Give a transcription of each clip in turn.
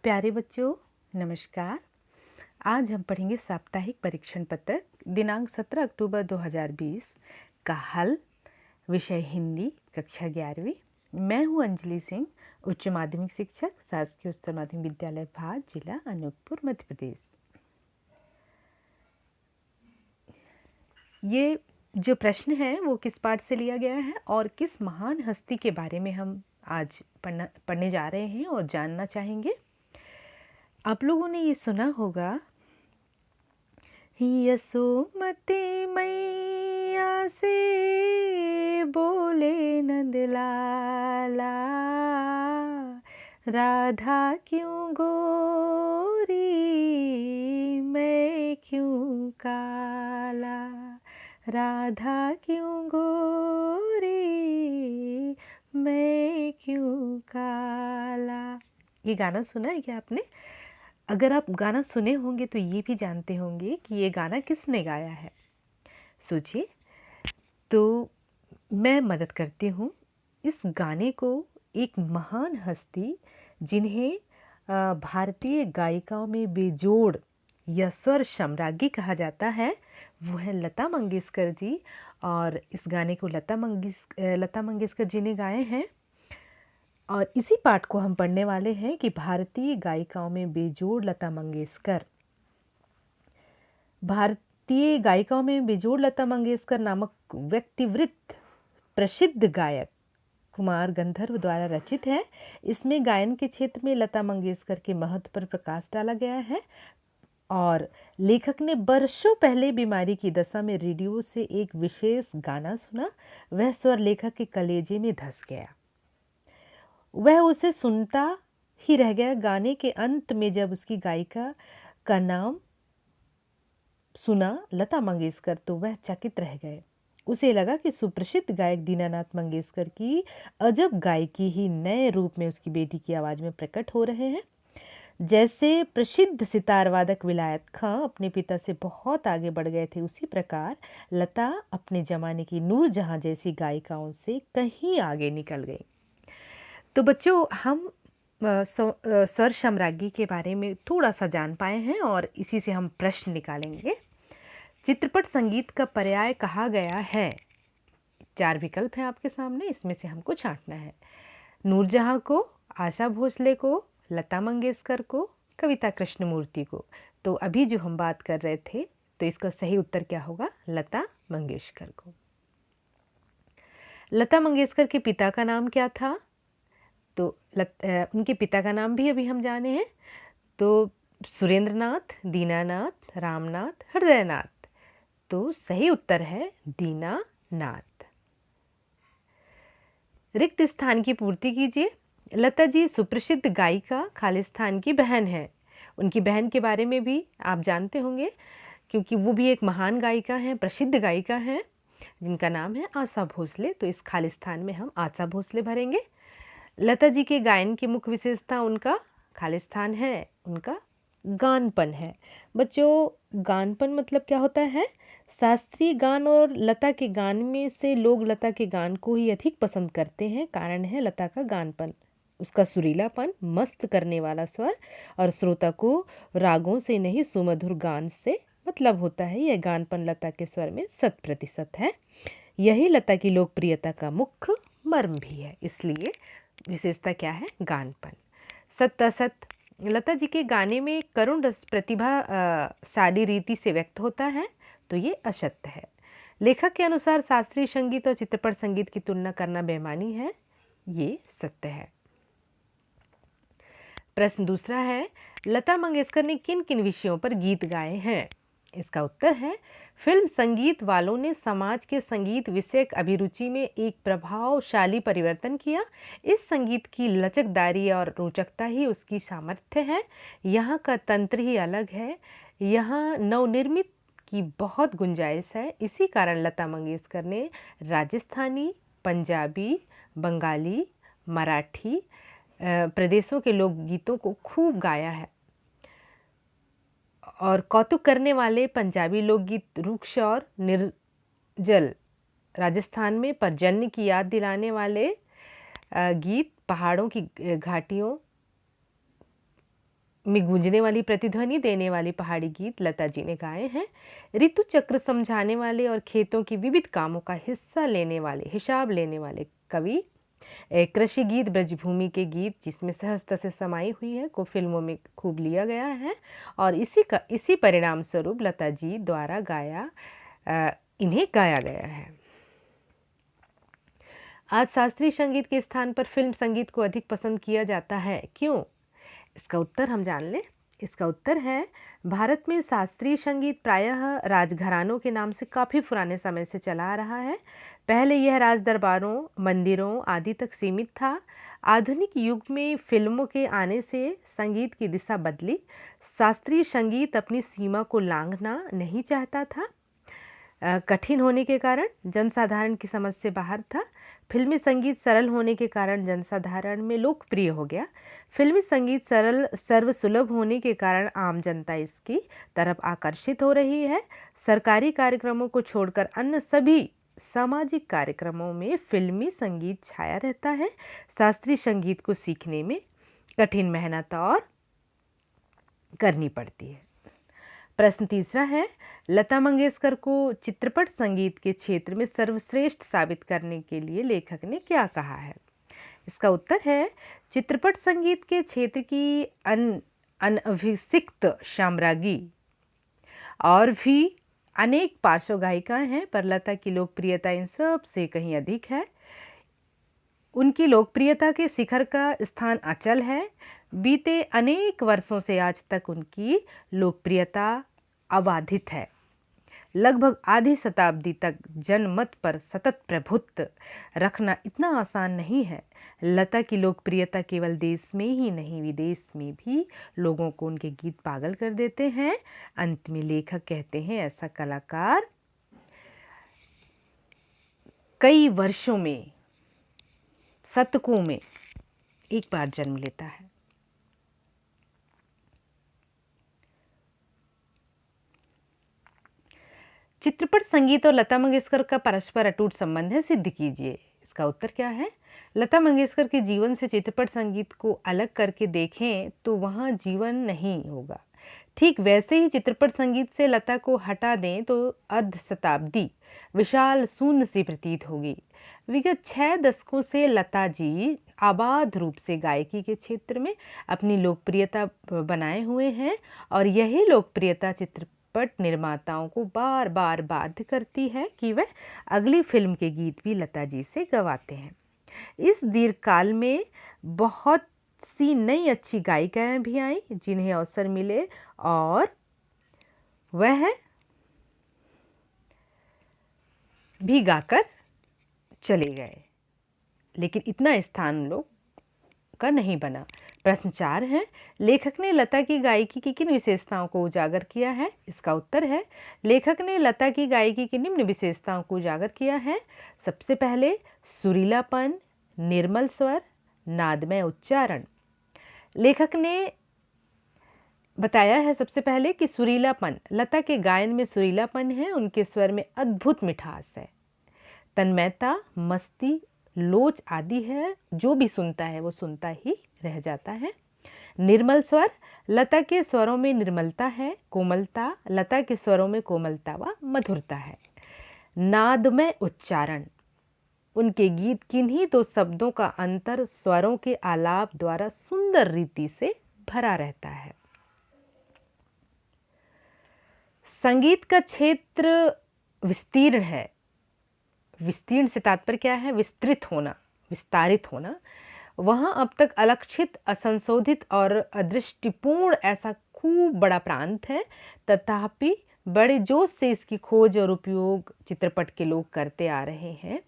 प्यारे बच्चों, नमस्कार। आज हम पढ़ेंगे साप्ताहिक परीक्षण पत्र दिनांक 17 अक्टूबर 2020 का हल। विषय हिंदी, कक्षा 11वीं। मैं हूं अंजलि सिंह, उच्च माध्यमिक शिक्षक, शासकीय उच्चतर माध्यमिक विद्यालय भाट, जिला अनूपपुर, मध्य प्रदेश। ये जो प्रश्न है वो किस पाठ से लिया गया है और किस महान हस्ती के बारे में हम आज पढ़ने जा रहे हैं और जानना चाहेंगे। आप लोगों ने ये सुना होगा, यशोमती मैया से बोले नंदलाला, राधा क्यों गोरी मैं क्यों काला, राधा क्यों गोरी मैं क्यों काला। ये गाना सुना है क्या आपने? अगर आप गाना सुने होंगे तो ये भी जानते होंगे कि ये गाना किसने गाया है। सोचिए। तो मैं मदद करती हूँ। इस गाने को एक महान हस्ती, जिन्हें भारतीय गायिकाओं में बेजोड़ या स्वर सम्राज्ञी कहा जाता है, वो है लता मंगेशकर जी। और इस गाने को लता मंगेशकर जी ने गाए हैं। और इसी पाठ को हम पढ़ने वाले हैं कि भारतीय गायिकाओं में बेजोड़ लता मंगेशकर। भारतीय गायिकाओं में बेजोड़ लता मंगेशकर नामक व्यक्तिवृत्त प्रसिद्ध गायक कुमार गंधर्व द्वारा रचित है। इसमें गायन के क्षेत्र में लता मंगेशकर के महत्व पर प्रकाश डाला गया है। और लेखक ने वर्षों पहले बीमारी की दशा में रेडियो से एक विशेष गाना सुना। वह स्वर लेखक के कलेजे में धंस गया। वह उसे सुनता ही रह गया। गाने के अंत में जब उसकी गायिका का नाम सुना, लता मंगेशकर, तो वह चकित रह गए। उसे लगा कि सुप्रसिद्ध गायक दीनानाथ मंगेशकर की अजब गायकी ही नए रूप में उसकी बेटी की आवाज़ में प्रकट हो रहे हैं। जैसे प्रसिद्ध सितार वादक विलायत खां अपने पिता से बहुत आगे बढ़ गए थे, उसी प्रकार लता अपने ज़माने की नूरजहां जैसी गायिकाओं से कहीं आगे निकल गई। तो बच्चों, हम स्वर सम्राज्ञी के बारे में थोड़ा सा जान पाए हैं और इसी से हम प्रश्न निकालेंगे। चित्रपट संगीत का पर्याय कहा गया है। 4 विकल्प हैं आपके सामने, इसमें से हमको छांटना है। नूरजहां को, आशा भोसले को, लता मंगेशकर को, कविता कृष्णमूर्ति को। तो अभी जो हम बात कर रहे थे, तो इसका सही उत्तर क्या होगा? लता मंगेशकर को। लता मंगेशकर के पिता का नाम क्या था? तो उनके पिता का नाम भी अभी हम जाने हैं। तो सुरेंद्रनाथ, दीनानाथ, रामनाथ, हृदयनाथ। तो सही उत्तर है दीनानाथ। रिक्त स्थान की पूर्ति कीजिए। लता जी सुप्रसिद्ध गायिका खालिस्तान की बहन है। उनकी बहन के बारे में भी आप जानते होंगे, क्योंकि वो भी एक महान गायिका हैं, प्रसिद्ध गायिका हैं, जिनका नाम है आशा भोसले। तो इस खालिस्तान में हम आशा भोसले भरेंगे। लता जी के गायन की मुख्य विशेषता उनका खालिस्तान है, उनका गानपन है। बच्चों, गानपन मतलब क्या होता है? शास्त्रीय गान और लता के गान में से लोग लता के गान को ही अधिक पसंद करते हैं। कारण है लता का गानपन, उसका सुरीलापन, मस्त करने वाला स्वर और श्रोता को रागों से नहीं सुमधुर गान से मतलब होता है। यह गानपन लता के स्वर में 100% है। यही लता की लोकप्रियता का मुख्य मर्म भी है। इसलिए विशेषता क्या है? गानपन। सत्य असत, लता जी के गाने में करुण रस प्रतिभाशाली रीति से व्यक्त होता है, तो ये असत्य है। लेखक के अनुसार शास्त्रीय संगीत और चित्रपट संगीत की तुलना करना बेईमानी है, ये सत्य है। प्रश्न दूसरा है, लता मंगेशकर ने किन किन विषयों पर गीत गाए हैं? इसका उत्तर है, फिल्म संगीत वालों ने समाज के संगीत विषयक अभिरुचि में एक प्रभावशाली परिवर्तन किया। इस संगीत की लचकदारी और रोचकता ही उसकी सामर्थ्य है। यहाँ का तंत्र ही अलग है। यहाँ नवनिर्मित की बहुत गुंजाइश है। इसी कारण लता मंगेशकर ने राजस्थानी, पंजाबी, बंगाली, मराठी प्रदेशों के लोकगीतों को खूब गाया है। और कौतुक करने वाले पंजाबी लोकगीत रुक्ष और निर्जल, राजस्थान में पर्जन्य की याद दिलाने वाले गीत पहाड़ों की घाटियों में गूंजने वाली प्रतिध्वनि देने वाले पहाड़ी गीत लता जी ने गाए हैं। ऋतु चक्र समझाने वाले और खेतों की विविध कामों का हिसाब लेने वाले कवि। कृषि गीत ब्रजभूमि के गीत जिसमें सहजता से समाई हुई है को फिल्मों में खूब लिया गया है और इसी परिणाम स्वरूप लता जी द्वारा इन्हें गाया गया है। आज शास्त्रीय संगीत के स्थान पर फिल्म संगीत को अधिक पसंद किया जाता है, क्यों? इसका उत्तर हम जान लें। इसका उत्तर है, भारत में शास्त्रीय संगीत प्रायः राजघरानों के नाम से काफ़ी पुराने समय से चला आ रहा है। पहले यह राज दरबारों, मंदिरों आदि तक सीमित था। आधुनिक युग में फिल्मों के आने से संगीत की दिशा बदली। शास्त्रीय संगीत अपनी सीमा को लांघना नहीं चाहता था। कठिन होने के कारण जनसाधारण की समझ से बाहर था। फिल्मी संगीत सरल होने के कारण जनसाधारण में लोकप्रिय हो गया। फिल्मी संगीत सरल सर्वसुलभ होने के कारण आम जनता इसकी तरफ आकर्षित हो रही है। सरकारी कार्यक्रमों को छोड़कर अन्य सभी सामाजिक कार्यक्रमों में फिल्मी संगीत छाया रहता है। शास्त्रीय संगीत को सीखने में कठिन मेहनत और करनी पड़ती है। प्रश्न तीसरा है, लता मंगेशकर को चित्रपट संगीत के क्षेत्र में सर्वश्रेष्ठ साबित करने के लिए लेखक ने क्या कहा है? इसका उत्तर है, चित्रपट संगीत के क्षेत्र की अनअभिषिक्त साम्राज्ञी और भी अनेक पार्श्व गायिकाएं हैं, पर लता की लोकप्रियता इन सब से कहीं अधिक है। उनकी लोकप्रियता के शिखर का स्थान अचल है। बीते अनेक वर्षों से आज तक उनकी लोकप्रियता अबाधित है। लगभग आधी शताब्दी तक जनमत पर सतत प्रभुत्व रखना इतना आसान नहीं है। लता की लोकप्रियता केवल देश में ही नहीं, विदेश में भी लोगों को उनके गीत पागल कर देते हैं। अंत में लेखक कहते हैं, ऐसा कलाकार कई वर्षों में, शतकों में एक बार जन्म लेता है। चित्रपट संगीत और लता मंगेशकर का परस्पर अटूट संबंध है, सिद्ध कीजिए। इसका उत्तर क्या है? लता मंगेशकर के जीवन से चित्रपट संगीत को अलग करके देखें तो वहाँ जीवन नहीं होगा। ठीक वैसे ही चित्रपट संगीत से लता को हटा दें तो अर्ध शताब्दी विशाल शून्य सी प्रतीत होगी। विगत 6 दशकों से लता जी आबाद रूप से गायकी के क्षेत्र में अपनी लोकप्रियता बनाए हुए हैं और यही लोकप्रियता चित्रपट निर्माताओं को बार बार बाध्य करती है कि वह अगली फिल्म के गीत भी लता जी से गवाते हैं। इस दीर्घकाल में बहुत सी नई अच्छी गायिकाएं भी आईं जिन्हें अवसर मिले और वह भी गाकर चले गए, लेकिन इतना स्थान लोग का नहीं बना। प्रश्न 4 है, लेखक ने लता की गायकी की किन विशेषताओं को उजागर किया है? इसका उत्तर है, लेखक ने लता की गायकी की निम्न विशेषताओं को उजागर किया है। सबसे पहले सुरीलापन, निर्मल स्वर, नादमय उच्चारण। लेखक ने बताया है सबसे पहले कि सुरीलापन, लता के गायन में सुरीलापन है, उनके स्वर में अद्भुत मिठास है, तन्मयता, मस्ती, लोच आदि है। जो भी सुनता है वो सुनता ही रह जाता है। निर्मल स्वर, लता के स्वरों में निर्मलता है, कोमलता, लता के स्वरों में कोमलता व मधुरता है। नादमय उच्चारण, उनके गीत किन्हीं दो शब्दों का अंतर स्वरों के आलाप द्वारा सुंदर रीति से भरा रहता है। संगीत का क्षेत्र विस्तीर्ण है। विस्तीर्ण से तात्पर्य क्या है? विस्तृत होना, विस्तारित होना। वहाँ अब तक अलक्षित, असंशोधित और अदृष्टिपूर्ण ऐसा खूब बड़ा प्रांत है, तथापि बड़े जोश से इसकी खोज और उपयोग चित्रपट के लोग करते आ रहे हैं।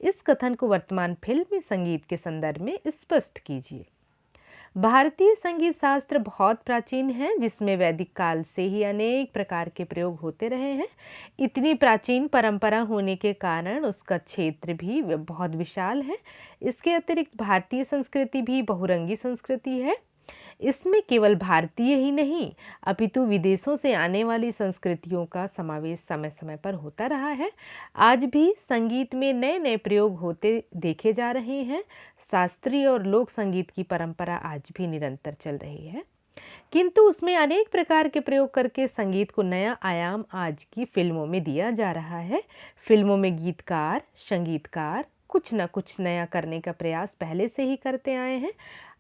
इस कथन को वर्तमान फिल्मी संगीत के संदर्भ में स्पष्ट कीजिए। भारतीय संगीत शास्त्र बहुत प्राचीन है, जिसमें वैदिक काल से ही अनेक प्रकार के प्रयोग होते रहे हैं। इतनी प्राचीन परंपरा होने के कारण उसका क्षेत्र भी बहुत विशाल है। इसके अतिरिक्त भारतीय संस्कृति भी बहुरंगी संस्कृति है। इसमें केवल भारतीय ही नहीं अपितु विदेशों से आने वाली संस्कृतियों का समावेश समय समय पर होता रहा है। आज भी संगीत में नए नए प्रयोग होते देखे जा रहे हैं। शास्त्रीय और लोक संगीत की परंपरा आज भी निरंतर चल रही है। किंतु उसमें अनेक प्रकार के प्रयोग करके संगीत को नया आयाम आज की फिल्मों में दिया जा रहा है। फिल्मों में गीतकार, संगीतकार कुछ न कुछ नया करने का प्रयास पहले से ही करते आए हैं।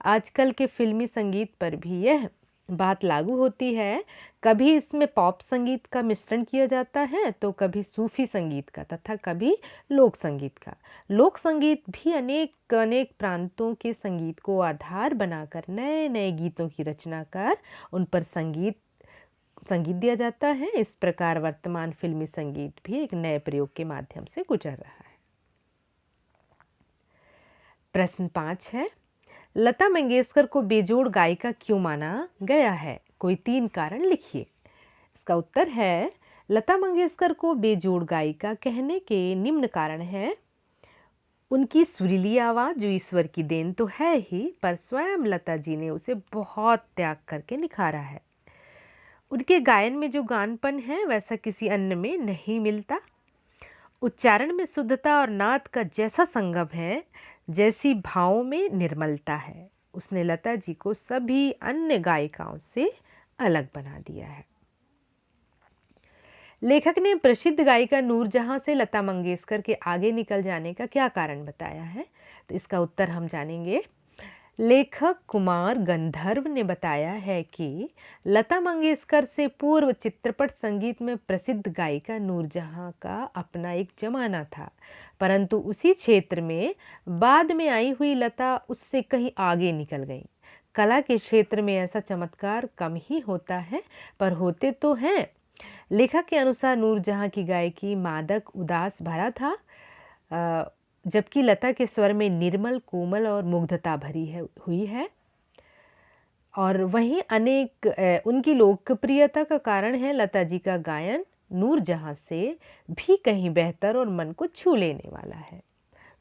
आजकल के फिल्मी संगीत पर भी यह बात लागू होती है। कभी इसमें पॉप संगीत का मिश्रण किया जाता है तो कभी सूफी संगीत का तथा कभी लोक संगीत का। लोक संगीत भी अनेक अनेक प्रांतों के संगीत को आधार बनाकर नए नए गीतों की रचना कर उन पर संगीत दिया जाता है। इस प्रकार वर्तमान फिल्मी संगीत भी एक नए प्रयोग के माध्यम से गुजर रहा है। प्रश्न 5 है, लता मंगेशकर को बेजोड़ गायिका क्यों माना गया है? कोई 3 कारण लिखिए। इसका उत्तर है, लता मंगेशकर को बेजोड़ गायिका कहने के निम्न कारण हैं। उनकी सुरीली आवाज़ जो ईश्वर की देन तो है ही, पर स्वयं लता जी ने उसे बहुत त्याग करके निखारा है। उनके गायन में जो गानपन है वैसा किसी अन्य में नहीं मिलता। उच्चारण में शुद्धता और नाद का जैसा संगम है, जैसी भावों में निर्मलता है, उसने लता जी को सभी अन्य गायिकाओं से अलग बना दिया है। लेखक ने प्रसिद्ध गायिका नूरजहां से लता मंगेशकर के आगे निकल जाने का क्या कारण बताया है? तो इसका उत्तर हम जानेंगे। लेखक कुमार गंधर्व ने बताया है कि लता मंगेशकर से पूर्व चित्रपट संगीत में प्रसिद्ध गायिका नूरजहां का अपना एक जमाना था, परंतु उसी क्षेत्र में बाद में आई हुई लता उससे कहीं आगे निकल गई। कला के क्षेत्र में ऐसा चमत्कार कम ही होता है, पर होते तो हैं। लेखक के अनुसार नूरजहां की गायकी मादक उदास भरा था, जबकि लता के स्वर में निर्मल, कोमल और मुग्धता भरी हुई है। और वहीं उनकी लोकप्रियता का कारण है लता जी का गायन नूरजहां से भी कहीं बेहतर और मन को छू लेने वाला है।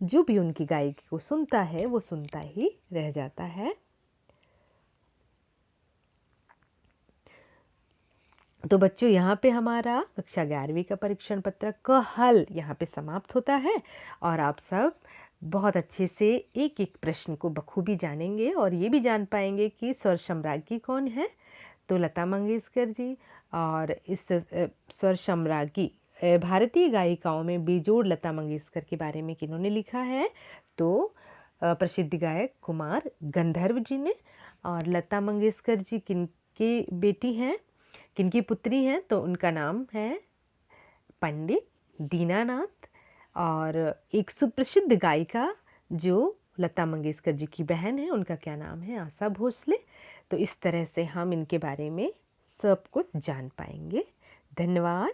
जो भी उनकी गायकी को सुनता है वो सुनता ही रह जाता है। तो बच्चों, यहाँ पे हमारा कक्षा 11वीं का परीक्षण पत्र का हल यहाँ पे समाप्त होता है और आप सब बहुत अच्छे से एक एक प्रश्न को बखूबी जानेंगे और ये भी जान पाएंगे कि स्वर सम्राज्ञी कौन है। तो लता मंगेशकर जी, और इस स्वर सम्राज्ञी भारतीय गायिकाओं में बेजोड़ लता मंगेशकर के बारे में किन्होंने लिखा है? तो प्रसिद्ध गायक कुमार गंधर्व जी ने। और लता मंगेशकर जी किनकी बेटी हैं, किनकी पुत्री हैं? तो उनका नाम है पंडित दीनानाथ। और एक सुप्रसिद्ध गायिका जो लता मंगेशकर जी की बहन है, उनका क्या नाम है? आशा भोसले। तो इस तरह से हम इनके बारे में सब कुछ जान पाएंगे। धन्यवाद।